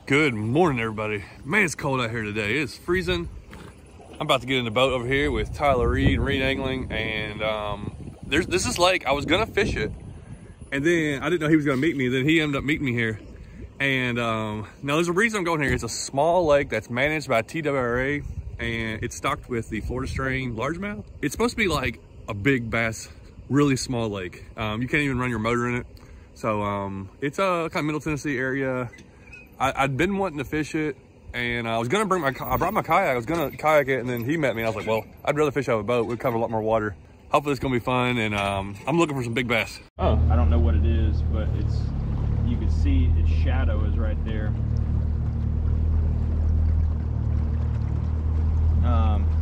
Good morning, everybody. Man, it's cold out here today. It's freezing. I'm about to get in the boat over here with Tyler Reed and Reed Angling, and this is lake. I was gonna fish it, and then I didn't know he was gonna meet me. Then he ended up meeting me here, and now there's a reason I'm going here. It's a small lake that's managed by TWRA, and it's stocked with the Florida strain largemouth. It's supposed to be like a big bass, really small lake. You can't even run your motor in it. So it's a kind of Middle Tennessee area. I'd been wanting to fish it, and I was gonna bring I brought my kayak. I was gonna kayak it, and then he met me. And I was like, well, I'd rather fish out of a boat. We'd cover a lot more water. Hopefully it's gonna be fun, and I'm looking for some big bass. Oh, I don't know what it is, but you can see its shadow is right there.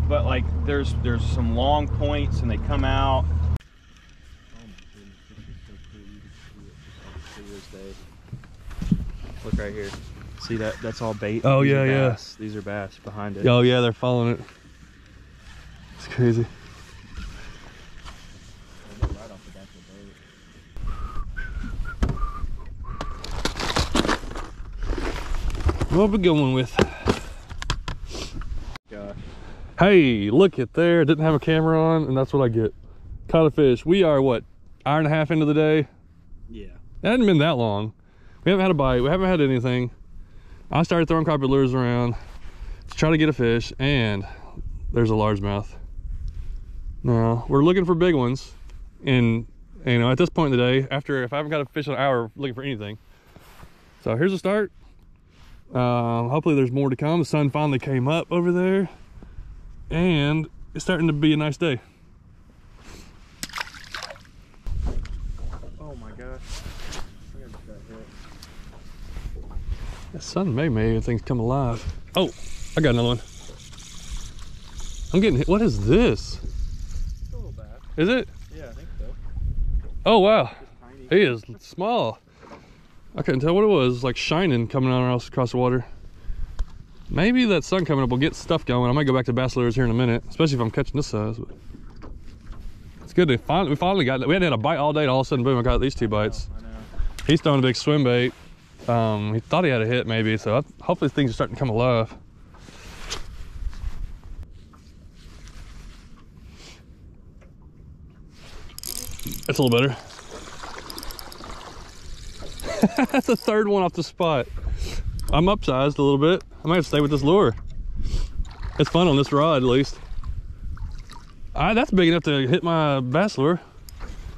But like there's some long points, and they come out. Oh my goodness, this is so cool. You can see it just clear as day. Look right here. See that? That's all bait. Oh, These yeah, are yeah. bass. These are bass behind it. Oh yeah, they're following it. It's crazy. Right off the back of the boat. What we going with? Gosh. Hey, look at there. Didn't have a camera on, and that's what I get. Caught a fish. We are what, hour and a half into the day? Yeah. It hasn't been that long. We haven't had a bite. We haven't had anything. I started throwing crappie lures around to try to get a fish, and there's a largemouth. Now we're looking for big ones, and you know, at this point in the day, after if I haven't got a fish in an hour, looking for anything. So here's a start. Hopefully there's more to come. The sun finally came up over there, and it's starting to be a nice day. Oh my gosh. I just got hit. The sun made things come alive. Oh, I got another one. I'm getting hit. What is this? It's a little bass. Is it? Yeah, I think so. Oh wow, Tiny. he is small. I couldn't tell what it was. It's like shining coming out across the water. Maybe that sun coming up will get stuff going. I might go back to bass lures here in a minute, especially if I'm catching this size. But it's good. We finally got it. We hadn't had a bite all day, and all of a sudden, boom! I got these two bites. I know. He's throwing a big swim bait. He thought he had a hit maybe, so hopefully things are starting to come alive. That's a little better. That's the third one off the spot. I'm upsized a little bit. I might have to stay with this lure. It's fun on this rod, at least. That's big enough to hit my bass lure.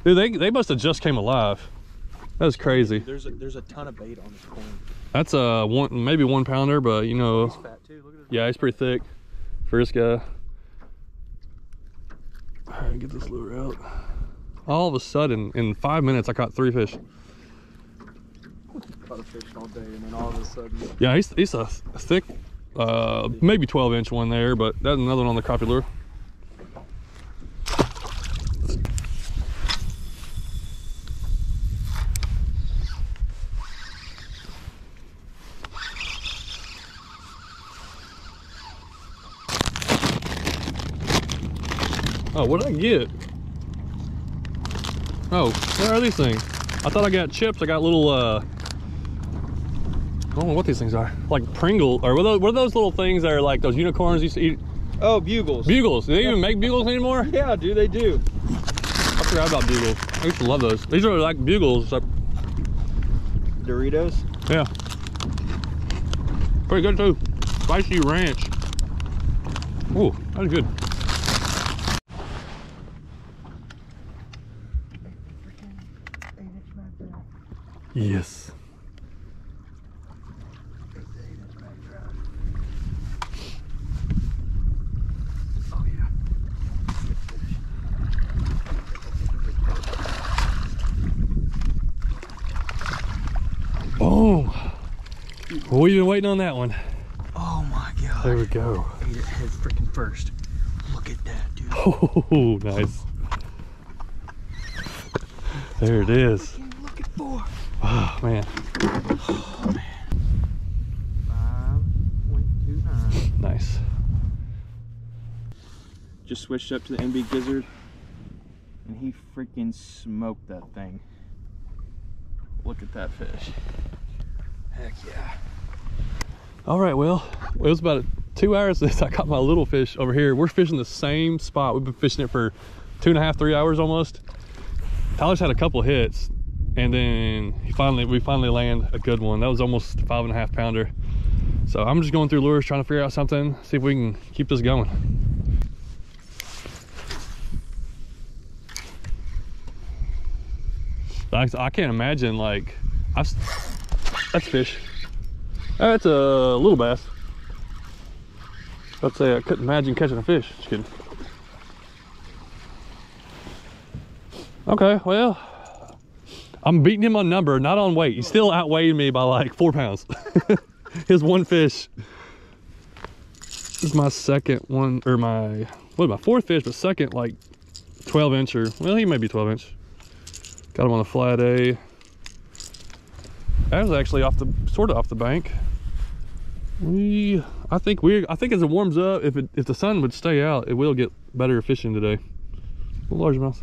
Dude, they must have just came alive. That was crazy. There's a ton of bait on this corn. That's a maybe 1 pounder, but you know. He's fat too. Look at his Yeah, he's pretty thick for this guy. All right, get this lure out. All of a sudden, in 5 minutes, I caught 3 fish. Caught a fish all day, and then all of a sudden. Yeah, he's a thick, maybe 12-inch one there, but that's another one on the crappie lure. Oh, what did I get? Oh, where are these things? I thought I got chips. I got little, I don't know what these things are. Like Pringle, or what are those little things that are like those unicorns used to eat? Oh, bugles. Bugles. Do they even make bugles anymore? Yeah, dude, they do. I forgot about bugles. I used to love those. These are like bugles. Doritos? Yeah. Pretty good too. Spicy ranch. Ooh, that was good. Yes. Oh yeah. Boom. We've been waiting on that one. Oh my god. There we go. Ate it head freaking first. Look at that, dude. Oh, nice. There it is. What are you looking for? Oh man. Oh man. 5.29. Nice. Just switched up to the MB Gizzard, and he freaking smoked that thing. Look at that fish. Heck yeah. All right, well, it was about 2 hours since I caught my little fish over here. We're fishing the same spot. We've been fishing it for 2.5, 3 hours almost. Tyler's had a couple hits, and then we finally land a good one. That was almost 5.5 pounder. So I'm just going through lures, trying to figure out something, see if we can keep this going. I can't imagine, like, that's fish. That's a little bass. I'd say I couldn't imagine catching a fish. Just kidding. Okay, well, I'm beating him on number, not on weight. He's still outweighing me by like 4 pounds. His one fish. This is my second one, or my fourth fish, but second like 12 incher. Well, he may be 12 inch. Got him on a flat A. That was actually sort of off the bank. I think as it warms up, if the sun would stay out, it will get better fishing today. A little largemouth.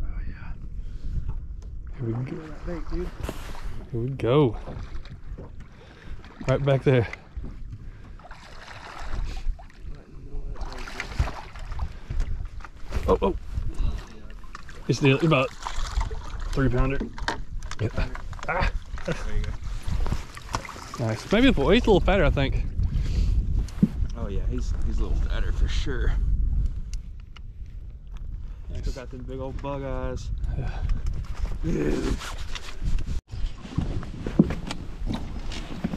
Oh yeah. Here we go. Here we go. Right back there. Oh. It's about 3 pounder. Yeah. Ah. There you go. Nice. Maybe he's a little fatter, I think. Oh yeah, he's a little fatter for sure. Nice. Still got them big old bug eyes. Yeah.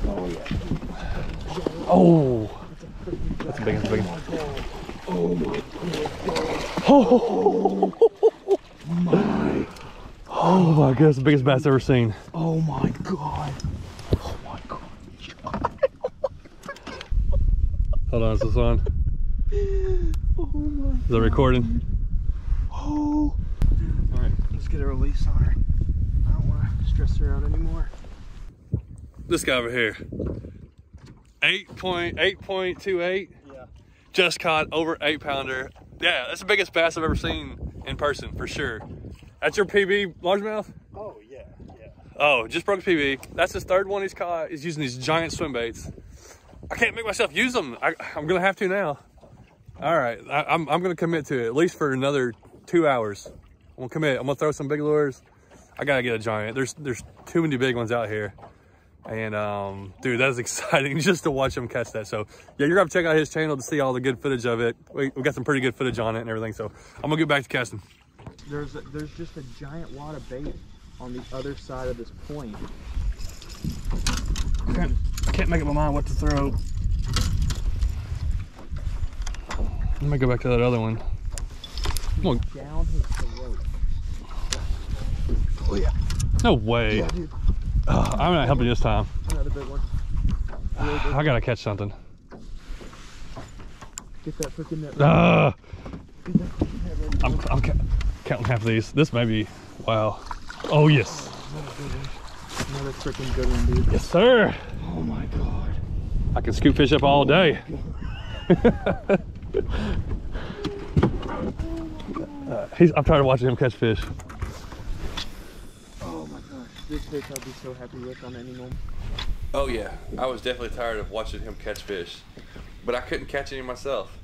Oh yeah. Oh. That's a big one. Oh my god. Oh my god, that's the biggest bass I've ever seen. Oh my god. Oh my god. Hold on, is this on? Oh my god. Is it recording? Oh. Alright, let's get a release on her. I don't want to stress her out anymore. This guy over here. 8.28. Yeah. Just caught over 8 pounder. Yeah, that's the biggest bass I've ever seen in person, for sure. That's your PB largemouth? Oh, yeah. Oh, just broke a PB. That's his third one he's caught. He's using these giant swim baits. I can't make myself use them. I'm gonna have to now. All right, I'm gonna commit to it, at least for another 2 hours. I'm gonna commit. I'm gonna throw some big lures. I gotta get a giant. There's too many big ones out here. And dude, that is exciting just to watch him catch that. So yeah, you're gonna check out his channel to see all the good footage of it. We got some pretty good footage on it and everything. So I'm gonna get back to casting. There's just a giant wad of bait on the other side of this point. I can't make up my mind what to throw. Let me go back to that other one. Come on. Down his throat. Oh yeah. No way. Yeah, dude. I'm not helping you this time. Another big one. I gotta catch something. Get that freaking net. I'm counting half of these. This may be, wow. Oh yes. Another freaking good one, dude. Yes sir. Oh my god. I can scoop fish up all day. I'm tired of watching him catch fish. Oh my gosh. This fish I'd be so happy with on any moment. Oh yeah, I was definitely tired of watching him catch fish, but I couldn't catch any myself.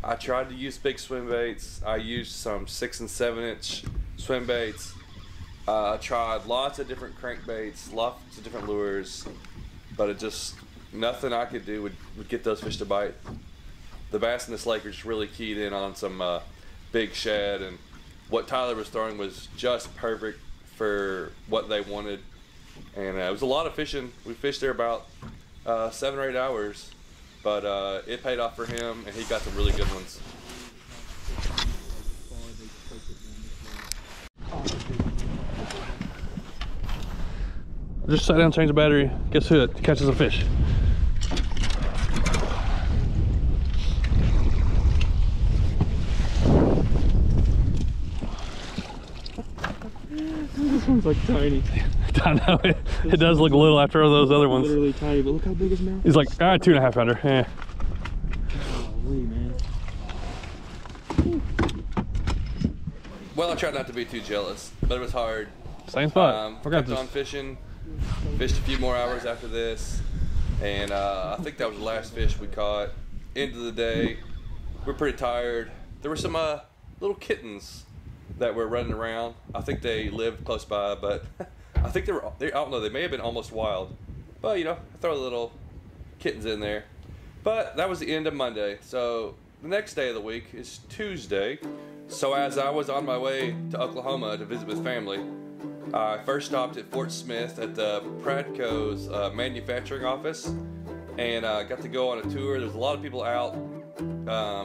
I tried to use big swim baits. I used some 6 and 7 inch swim baits. I tried lots of different crankbaits, lots of different lures, but it just, nothing I could do would get those fish to bite. The bass in this lake are just really keyed in on some big shad, and what Tyler was throwing was just perfect for what they wanted. And it was a lot of fishing. We fished there about 7 or 8 hours, but it paid off for him, and he got some really good ones. Just sat down, change the battery. Guess who catches a fish? This one's like tiny. I know, it does look little after all those other ones. Literally tiny, but look how big his mouth is. He's like, 2.5 pounder. Yeah. Holy man. Well, I tried not to be too jealous, but it was hard. Same spot. Kept on fishing. Fished a few more hours after this, and I think that was the last fish we caught. End of the day, we're pretty tired. There were some little kittens that were running around. I think they lived close by, but I think I don't know, they may have been almost wild. But you know, I throw the little kittens in there. But that was the end of Monday. So the next day of the week is Tuesday. So as I was on my way to Oklahoma to visit with family, I first stopped at Fort Smith at the Pradco's manufacturing office, and got to go on a tour. There's a lot of people out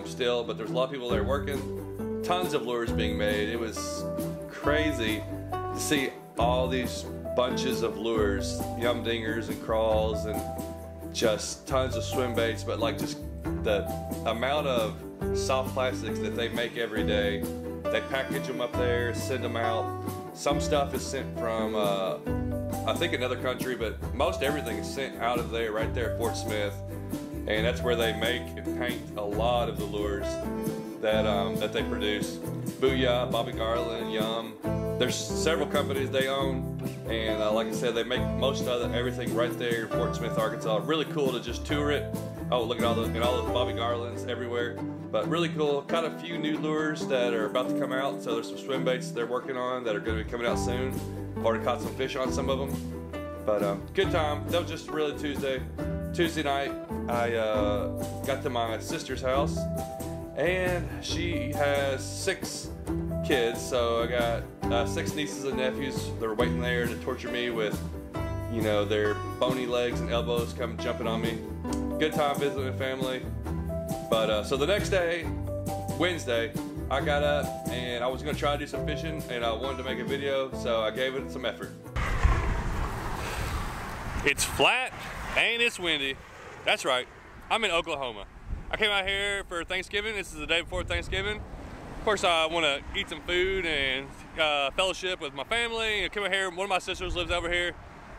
still, but there's a lot of people there working. Tons of lures being made. It was crazy to see all these bunches of lures, yum dingers and craws, and just tons of swim baits. But like just the amount of soft plastics that they make every day, they package them up there, send them out. Some stuff is sent from, I think another country, but most everything is sent out of there, right there at Fort Smith. And that's where they make and paint a lot of the lures that they produce. Booyah, Bobby Garland, Yum. There's several companies they own. And like I said, they make most of everything right there in Fort Smith, Arkansas. Really cool to just tour it. Oh, look at all those Bobby Garlands everywhere. But really cool. Caught a few new lures that are about to come out. So there's some swim baits they're working on that are going to be coming out soon. Already caught some fish on some of them. But good time. That was just really Tuesday. Tuesday night, I got to my sister's house, and she has 6 kids. So I got 6 nieces and nephews. They're waiting there to torture me with, you know, their bony legs and elbows come jumping on me. Good time visiting with family. But so the next day, Wednesday, I got up and I was gonna try to do some fishing, and I wanted to make a video, so I gave it some effort. It's flat and it's windy. That's right, I'm in Oklahoma. I came out here for Thanksgiving. This is the day before Thanksgiving. Of course, I want to eat some food and fellowship with my family. I came out here, one of my sisters lives over here.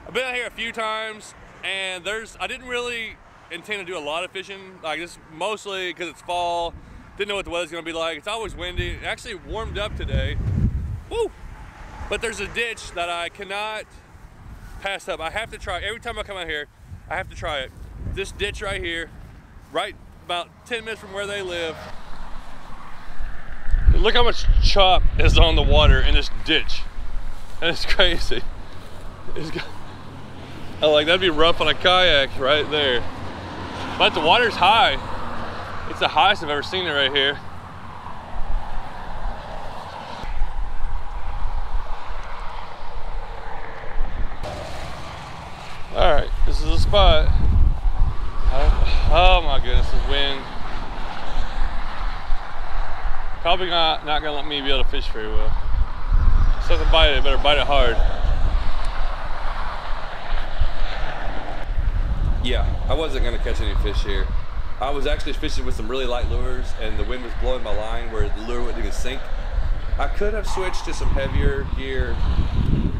I've been out here a few times, and I didn't really intend to do a lot of fishing. Like this, mostly because it's fall. Didn't know what the weather's gonna be like. It's always windy. It actually warmed up today. Woo! But there's a ditch that I cannot pass up. I have to try. Every time I come out here, I have to try it. This ditch right here, right about 10 minutes from where they live. Look how much chop is on the water in this ditch. And it's crazy. Like that'd be rough on a kayak right there. But the water's high. It's the highest I've ever seen it right here. All right, this is the spot. Oh my goodness, this wind. Probably not gonna let me be able to fish very well. Something bite it, better bite it hard. Yeah, I wasn't gonna catch any fish here. I was actually fishing with some really light lures, and the wind was blowing my line where the lure wouldn't even sink. I could have switched to some heavier gear,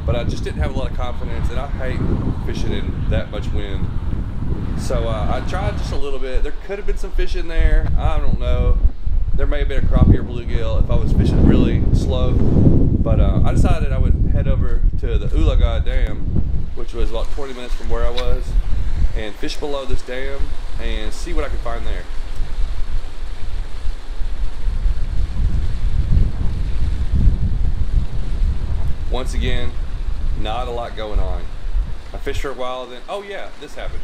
but I just didn't have a lot of confidence, and I hate fishing in that much wind. So I tried just a little bit. There could have been some fish in there. I don't know. There may have been a crappie or bluegill if I was fishing really slow. But I decided I would head over to the Ulaga Dam, which was about 20 minutes from where I was, and fish below this dam and see what I could find there. Once again, not a lot going on. I fished for a while, then, oh yeah, this happened.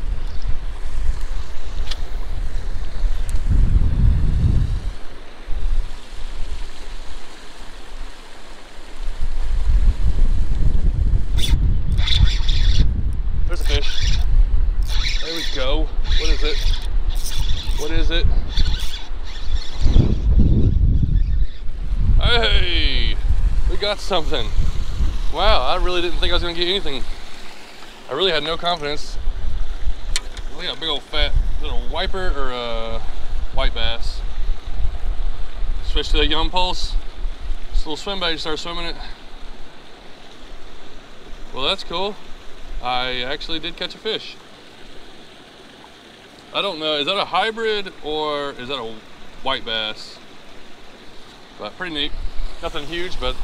There's a fish. There we go. What is it? What is it? Hey, we got something. Wow, I really didn't think I was gonna get anything. I really had no confidence. Look at a big old fat, is it a wiper or a white bass? Switch to the Yum Pulse. This little swim bait, start swimming it. Well, that's cool. I actually did catch a fish. I don't know, is that a hybrid or is that a white bass? But pretty neat. Nothing huge, but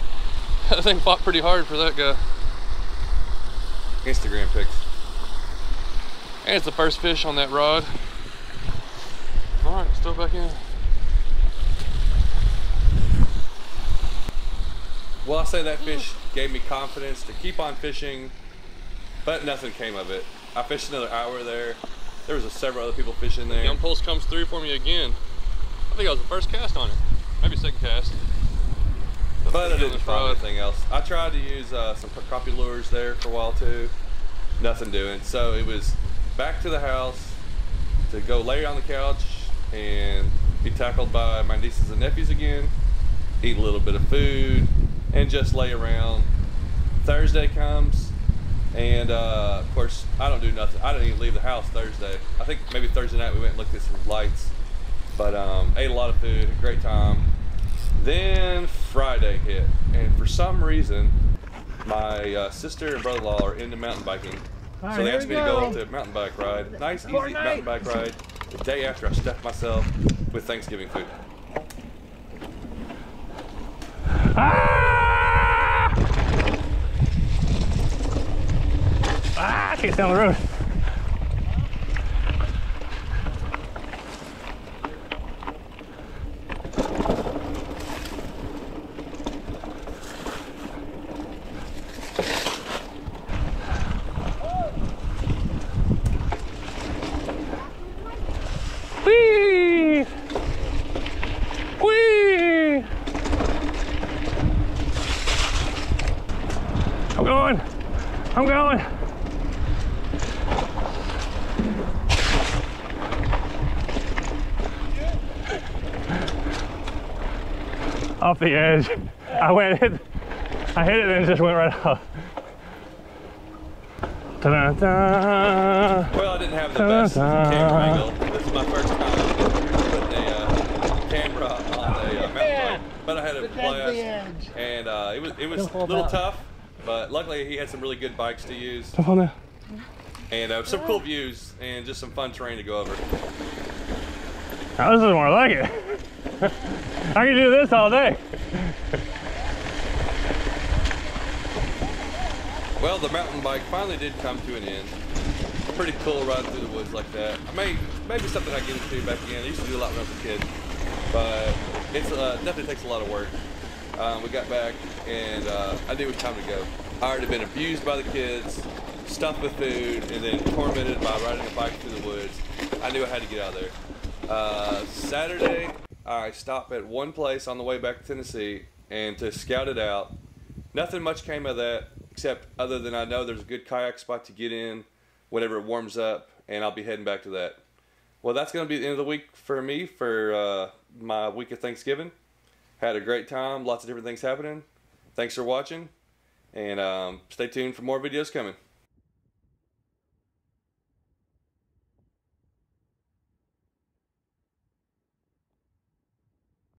that thing fought pretty hard for that guy. Instagram pics. And it's the first fish on that rod. All right, let's throw it back in. Well, I say that fish gave me confidence to keep on fishing, but nothing came of it. I fished another hour there. There was several other people fishing there. The impulse comes through for me again. I think I was the first cast on it. Maybe second cast. But I didn't try anything else. I tried to use some crappie lures there for a while too. Nothing doing. So it was back to the house to go lay on the couch and be tackled by my nieces and nephews again, eat a little bit of food, and just lay around. Thursday comes, and of course I don't do nothing. I didn't even leave the house Thursday. I think maybe Thursday night we went and looked at some lights, but ate a lot of food, a great time. Then Friday hit, and for some reason my sister and brother-in-law are into mountain biking. So they asked me to go to a mountain bike ride. Nice, easy mountain bike ride. The day after I stuffed myself with Thanksgiving food. I can't stay on the road. Whee! Whee! I'm going. I'm going. Off the edge. I hit it and it just went right off. Ta-da-da. Well, I didn't have the best camera angle. This is my first time putting a camera on a mountain bike, but I had a blast, and it was a little tough, but luckily he had some really good bikes to use, and some cool views and just some fun terrain to go over. Now, this is more like it. I can do this all day. Well, the mountain bike finally did come to an end. Pretty cool riding through the woods like that. Maybe something I get into back again. I used to do a lot when I was a kid, but it's definitely takes a lot of work. We got back, and I knew it was time to go. I already been abused by the kids, stuffed with food, and then tormented by riding a bike through the woods. I knew I had to get out of there. Saturday, I stopped at one place on the way back to Tennessee and to scout it out. Nothing much came of that, except other than I know there's a good kayak spot to get in whenever it warms up, and I'll be heading back to that. Well, that's going to be the end of the week for me for my week of Thanksgiving. Had a great time, lots of different things happening. Thanks for watching, and stay tuned for more videos coming.